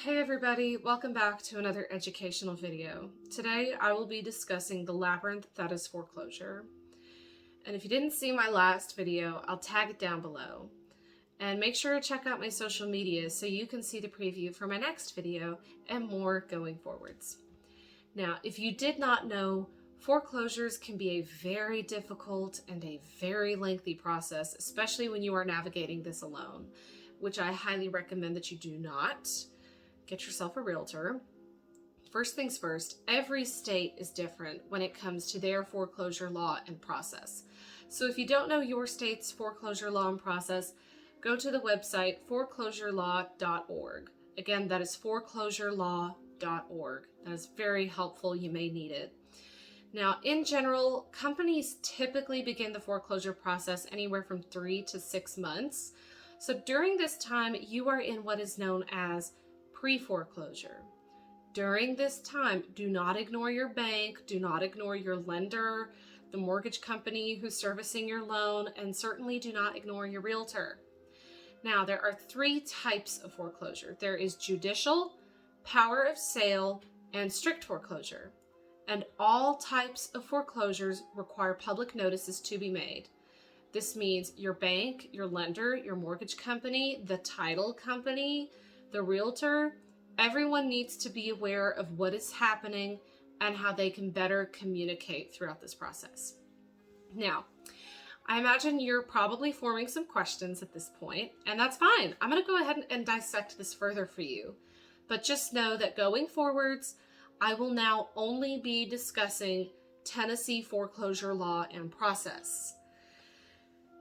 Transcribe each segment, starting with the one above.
Hey everybody, welcome back to another educational video. Today I will be discussing the labyrinth that is foreclosure. And if you didn't see my last video, I'll tag it down below. And make sure to check out my social media so you can see the preview for my next video and more going forwards. Now, if you did not know, foreclosures can be a very difficult and a very lengthy process, especially when you are navigating this alone, which I highly recommend that you do not. Get yourself a realtor. First things first, every state is different when it comes to their foreclosure law and process. So if you don't know your state's foreclosure law and process, go to the website foreclosurelaw.org. Again, that is foreclosurelaw.org. That is very helpful. You may need it. Now, in general, companies typically begin the foreclosure process anywhere from 3 to 6 months. So during this time, you are in what is known as pre-foreclosure. During this time, do not ignore your bank, do not ignore your lender, the mortgage company who's servicing your loan, and certainly do not ignore your realtor. Now, there are 3 types of foreclosure. There is judicial, power of sale, and strict foreclosure. And all types of foreclosures require public notices to be made. This means your bank, your lender, your mortgage company, the title company, the realtor, everyone needs to be aware of what is happening and how they can better communicate throughout this process. Now, I imagine you're probably forming some questions at this point, and that's fine. I'm going to go ahead and dissect this further for you. But just know that going forwards, I will now only be discussing Tennessee foreclosure law and process.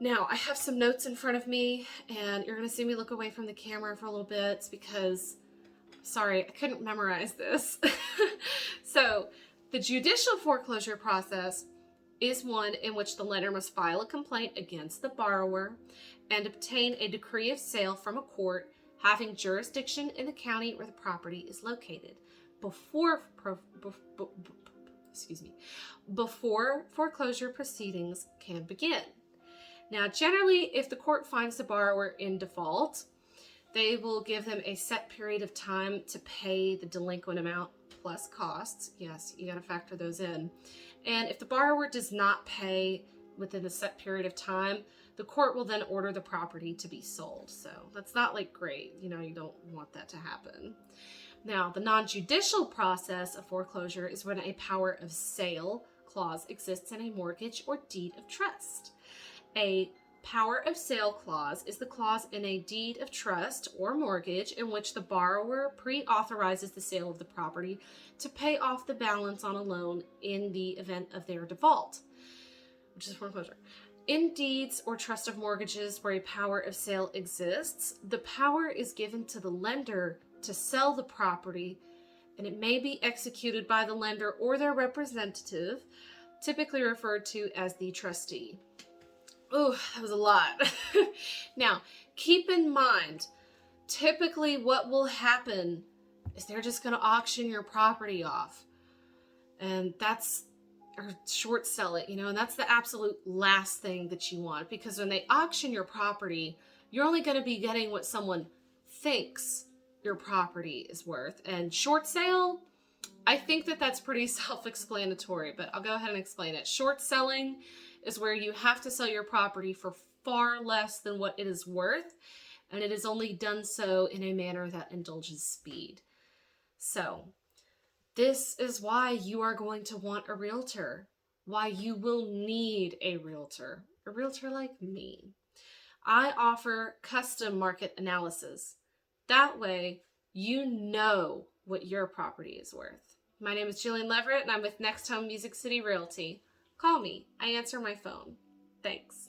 Now, I have some notes in front of me, and you're going to see me look away from the camera for a little bit. It's because, sorry, I couldn't memorize this. So, the judicial foreclosure process is one in which the lender must file a complaint against the borrower and obtain a decree of sale from a court having jurisdiction in the county where the property is located before foreclosure proceedings can begin. Now, generally, if the court finds the borrower in default, they will give them a set period of time to pay the delinquent amount plus costs. Yes, you got to factor those in. And if the borrower does not pay within the set period of time, the court will then order the property to be sold. So that's not like great. You don't want that to happen. Now, the non-judicial process of foreclosure is when a power of sale clause exists in a mortgage or deed of trust. A power of sale clause is the clause in a deed of trust or mortgage in which the borrower pre-authorizes the sale of the property to pay off the balance on a loan in the event of their default, which is foreclosure. In deeds or trust of mortgages where a power of sale exists, the power is given to the lender to sell the property, and it may be executed by the lender or their representative, typically referred to as the trustee. Oh, that was a lot. Now, keep in mind, typically what will happen is they're just going to auction your property off. And or short sell it, and that's the absolute last thing that you want. Because when they auction your property, you're only going to be getting what someone thinks your property is worth. And short sale, I think that's pretty self-explanatory, but I'll go ahead and explain it. Short selling is where you have to sell your property for far less than what it is worth, and it is only done so in a manner that indulges speed. So, this is why you are going to want a realtor, why you will need a realtor like me. I offer custom market analysis. That way, you know what your property is worth. My name is Jillian Leverett, and I'm with Next Home Music City Realty. Call me. I answer my phone. Thanks.